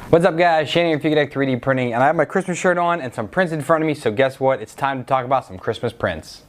What's up guys, Shane here, Pikadeck 3D Printing, and I have my Christmas shirt on and some prints in front of me, so guess what? It's time to talk about some Christmas prints.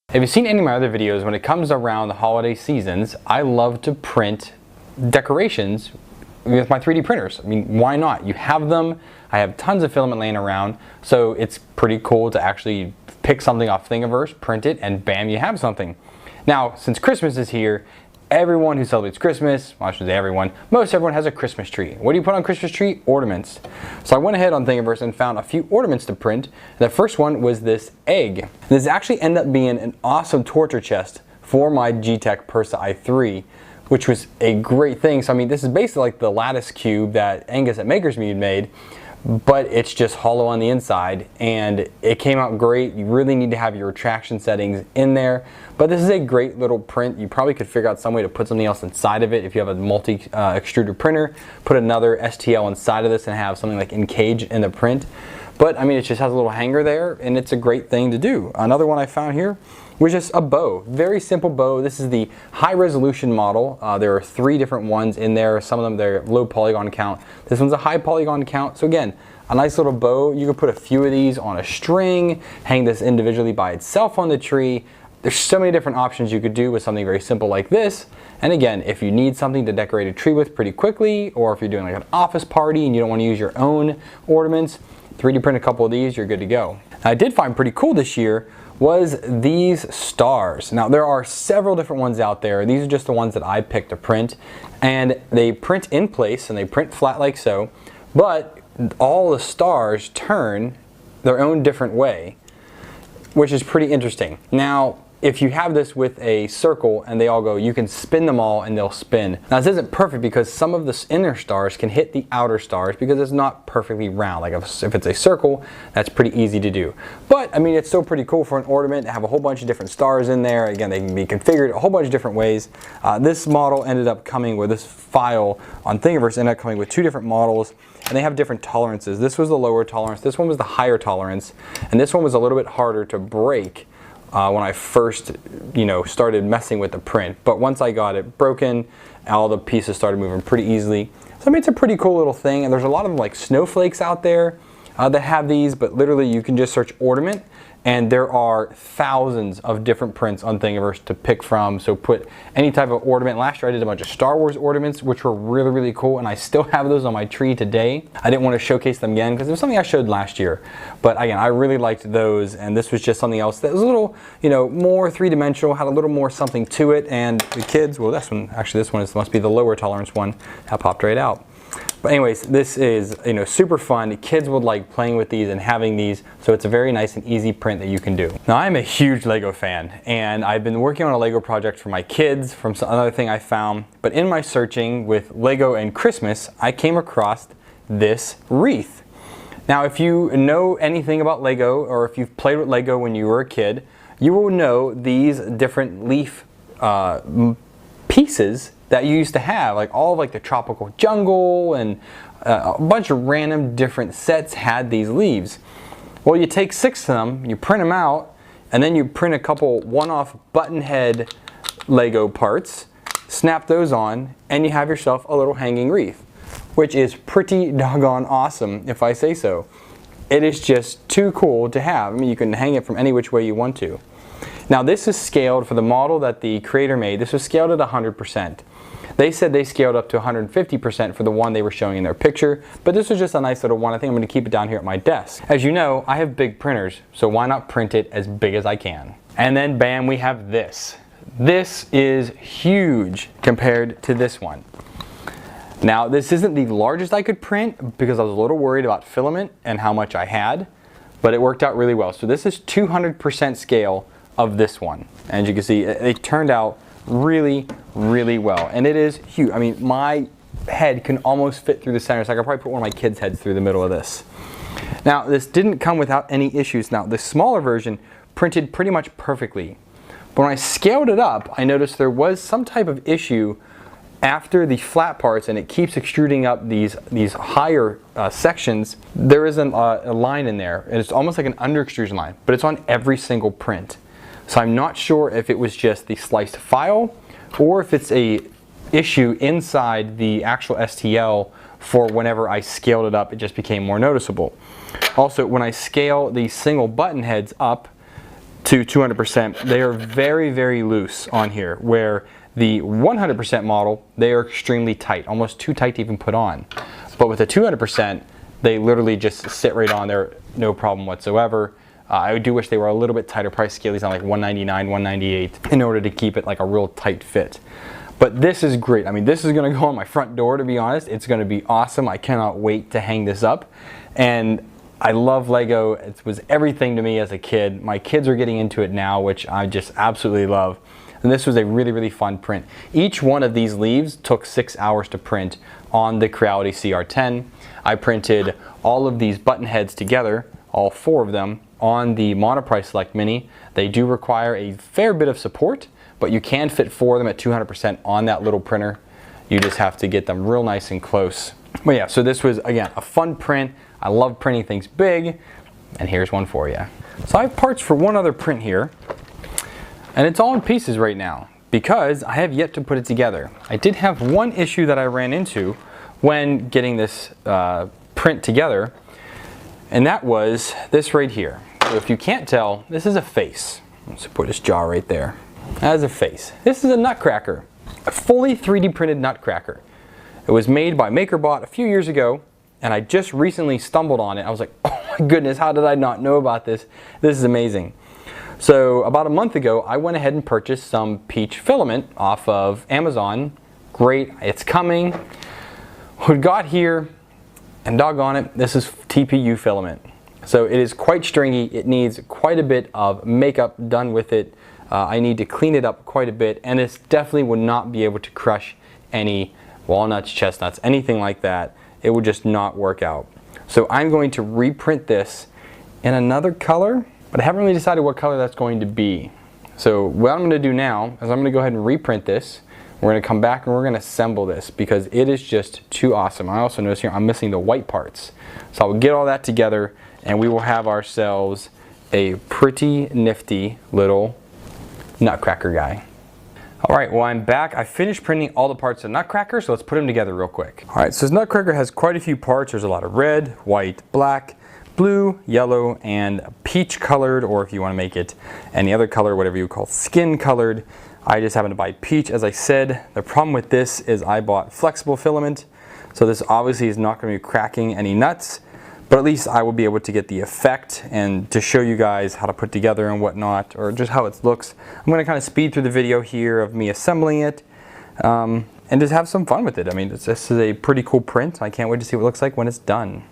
If you've seen any of my other videos, when it comes around the holiday seasons, I love to print decorations with my 3D printers. I mean, why not? You have them. I have tons of filament laying around, so it's pretty cool to actually pick something off Thingiverse, print it, and bam, you have something. Now, since Christmas is here, everyone who celebrates Christmas, well, I shouldn't say everyone, most everyone has a Christmas tree. What do you put on Christmas tree? Ornaments. So I went ahead on Thingiverse and found a few ornaments to print. The first one was this egg. This actually ended up being an awesome torture chest for my Geeetech Persa i3, which was a great thing. So I mean, this is basically like the lattice cube that Angus at Makersmead made, but it's just hollow on the inside, and it came out great. You really need to have your retraction settings in there, but this is a great little print. You probably could figure out some way to put something else inside of it. If you have a multi extruder printer, put another STL inside of this and have something like Encage in the print. But I mean, it just has a little hanger there, and it's a great thing to do. Another one I found here was just a bow. Very simple bow. This is the high resolution model. There are 3 different ones in there. Some of them, they're low polygon count. This one's a high polygon count. So again, a nice little bow. You could put a few of these on a string, hang this individually by itself on the tree. There's so many different options you could do with something very simple like this. And again, if you need something to decorate a tree with pretty quickly, or if you're doing like an office party and you don't want to use your own ornaments, 3D print a couple of these, you're good to go. Now, I did find pretty cool this year was these stars. Now, there are several different ones out there. These are just the ones that I picked to print, and they print in place and they print flat like so, but all the stars turn their own different way, which is pretty interesting. Now, if you have this with a circle and they all go, you can spin them all and they'll spin. Now, this isn't perfect because some of the inner stars can hit the outer stars because it's not perfectly round. Like if it's a circle, that's pretty easy to do. But I mean, it's still pretty cool for an ornament to have a whole bunch of different stars in there. Again, they can be configured a whole bunch of different ways. This model ended up coming with this file on Thingiverse, ended up coming with 2 different models, and they have different tolerances. This was the lower tolerance, this one was the higher tolerance, and this one was a little bit harder to break when I first, started messing with the print. But once I got it broken, all the pieces started moving pretty easily. So I mean, it's a pretty cool little thing, and there's a lot of like snowflakes out there that have these, but literally you can just search ornament, and there are thousands of different prints on Thingiverse to pick from. So put any type of ornament. Last year I did a bunch of Star Wars ornaments, which were really, really cool, and I still have those on my tree today. I didn't want to showcase them again because it was something I showed last year. But again, I really liked those, and this was just something else that was a little, more 3-dimensional, had a little more something to it, and the kids, well, this one must be the lower tolerance one. That popped right out. But anyways, this is super fun. Kids would like playing with these and having these, so it's a very nice and easy print that you can do. Now, I'm a huge Lego fan, and I've been working on a Lego project for my kids from another thing I found. But in my searching with Lego and Christmas, I came across this wreath. Now, if you know anything about Lego, or if you've played with Lego when you were a kid, you will know these different leaf pieces that you used to have, like all of like the tropical jungle and a bunch of random different sets had these leaves. Well, you take 6 of them, you print them out, and then you print a couple one-off button head Lego parts, snap those on, and you have yourself a little hanging wreath, which is pretty doggone awesome if I say so. It is just too cool to have. I mean, you can hang it from any which way you want to. Now, this is scaled for the model that the creator made. This was scaled at 100%. They said they scaled up to 150% for the one they were showing in their picture, but this was just a nice little one. I think I'm going to keep it down here at my desk. As you know, I have big printers, so why not print it as big as I can? And then bam, we have this. This is huge compared to this one. Now, this isn't the largest I could print because I was a little worried about filament and how much I had, but it worked out really well. So this is 200% scale of this one. And as you can see, it turned out really, really well. And it is huge. I mean, my head can almost fit through the center, so I could probably put one of my kids' heads through the middle of this. Now, this didn't come without any issues. Now, the smaller version printed pretty much perfectly. But when I scaled it up, I noticed there was some type of issue after the flat parts, and it keeps extruding up these higher sections. There is a line in there, and it's almost like an under extrusion line, but it's on every single print. So I'm not sure if it was just the sliced file or if it's a issue inside the actual STL for whenever I scaled it up, it just became more noticeable. Also, when I scale the single button heads up to 200%, they are very, very loose on here, where the 100% model, they are extremely tight, almost too tight to even put on. But with the 200%, they literally just sit right on there, no problem whatsoever. I do wish they were a little bit tighter. Probably scale these on like 199, 198 in order to keep it like a real tight fit. But this is great. I mean, this is gonna go on my front door, to be honest. It's gonna be awesome. I cannot wait to hang this up. And I love Lego. It was everything to me as a kid. My kids are getting into it now, which I just absolutely love. And this was a really, really fun print. Each one of these leaves took 6 hours to print on the Creality CR10. I printed all of these button heads together, all 4 of them, on the Monoprice Select Mini. They do require a fair bit of support, but you can fit 4 of them at 200% on that little printer. You just have to get them real nice and close. But yeah, so this was, again, a fun print. I love printing things big, and here's one for you. So I have parts for one other print here, and it's all in pieces right now because I have yet to put it together. I did have one issue that I ran into when getting this print together, and that was this right here. So if you can't tell, this is a face. Let's put this jaw right there. That is a face. This is a nutcracker, a fully 3D printed nutcracker. It was made by MakerBot a few years ago, and I just recently stumbled on it. I was like, oh my goodness, how did I not know about this? This is amazing. So about a month ago, I went ahead and purchased some peach filament off of Amazon. Great, it's coming. We got here, and doggone it, this is TPU filament. So it is quite stringy. It needs quite a bit of makeup done with it. I need to clean it up quite a bit, and it definitely would not be able to crush any walnuts, chestnuts, anything like that. It would just not work out. So I'm going to reprint this in another color, but I haven't really decided what color that's going to be. So what I'm going to do now is I'm going to go ahead and reprint this. We're going to come back and we're going to assemble this because it is just too awesome. I also notice here I'm missing the white parts. So I'll get all that together and we will have ourselves a pretty nifty little nutcracker guy. Alright, well I'm back. I finished printing all the parts of Nutcracker, so let's put them together real quick. Alright, so this Nutcracker has quite a few parts. There's a lot of red, white, black, blue, yellow, and peach colored, or if you want to make it any other color, whatever you call skin colored. I just happened to buy peach, as I said. The problem with this is I bought flexible filament, so this obviously is not going to be cracking any nuts. But at least I will be able to get the effect and to show you guys how to put together and whatnot, or just how it looks. I'm going to kind of speed through the video here of me assembling it and just have some fun with it. I mean, this is a pretty cool print. I can't wait to see what it looks like when it's done.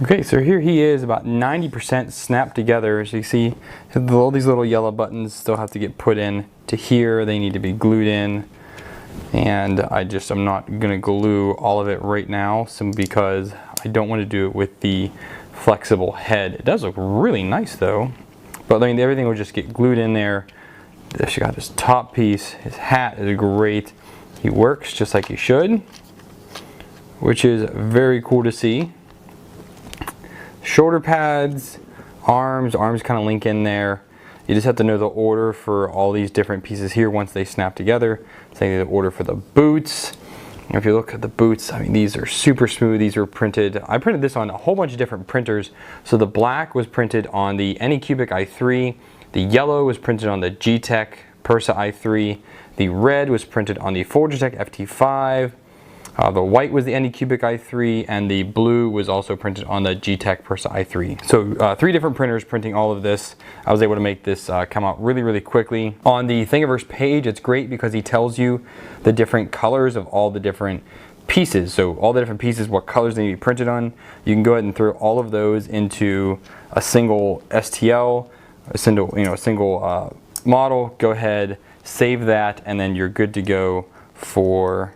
Okay, so here he is about 90% snapped together. As you see, all these little yellow buttons still have to get put in to here. They need to be glued in. And I'm not gonna glue all of it right now simply because I don't want to do it with the flexible head. It does look really nice though. But I mean, everything will just get glued in there. She got this top piece. His hat is great. He works just like he should, which is very cool to see. Shoulder pads, arms kind of link in there. You just have to know the order for all these different pieces here once they snap together. Same the order for the boots. If you look at the boots, I mean, these are super smooth. These are printed. I printed this on a whole bunch of different printers. So the black was printed on the Anycubic i3. The yellow was printed on the Geeetech Persa i3. The red was printed on the Folgertech FT5. The white was the Anycubic i3, and the blue was also printed on the Geeetech Persa i3. So 3 different printers printing all of this. I was able to make this come out really, really quickly. On the Thingiverse page, it's great because he tells you the different colors of all the different pieces. So all the different pieces, what colors they need to be printed on. You can go ahead and throw all of those into a single STL, a single model. Go ahead, save that, and then you're good to go for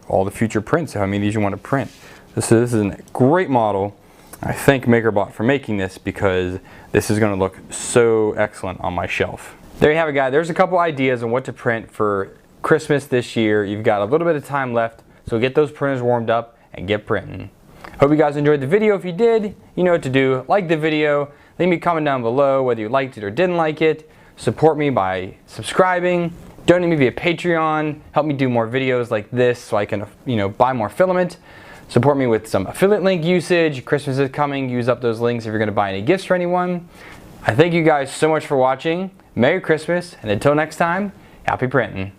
all the future prints, how many of these you want to print. This is a great model. I thank MakerBot for making this because this is going to look so excellent on my shelf. There you have it, guys. There's a couple ideas on what to print for Christmas this year. You've got a little bit of time left, so get those printers warmed up and get printing. Hope you guys enjoyed the video. If you did, you know what to do. Like the video, leave me a comment down below whether you liked it or didn't like it. Support me by subscribing. Donate me via Patreon, help me do more videos like this so I can, buy more filament. Support me with some affiliate link usage. Christmas is coming, use up those links if you're gonna buy any gifts for anyone. I thank you guys so much for watching. Merry Christmas, and until next time, happy printing.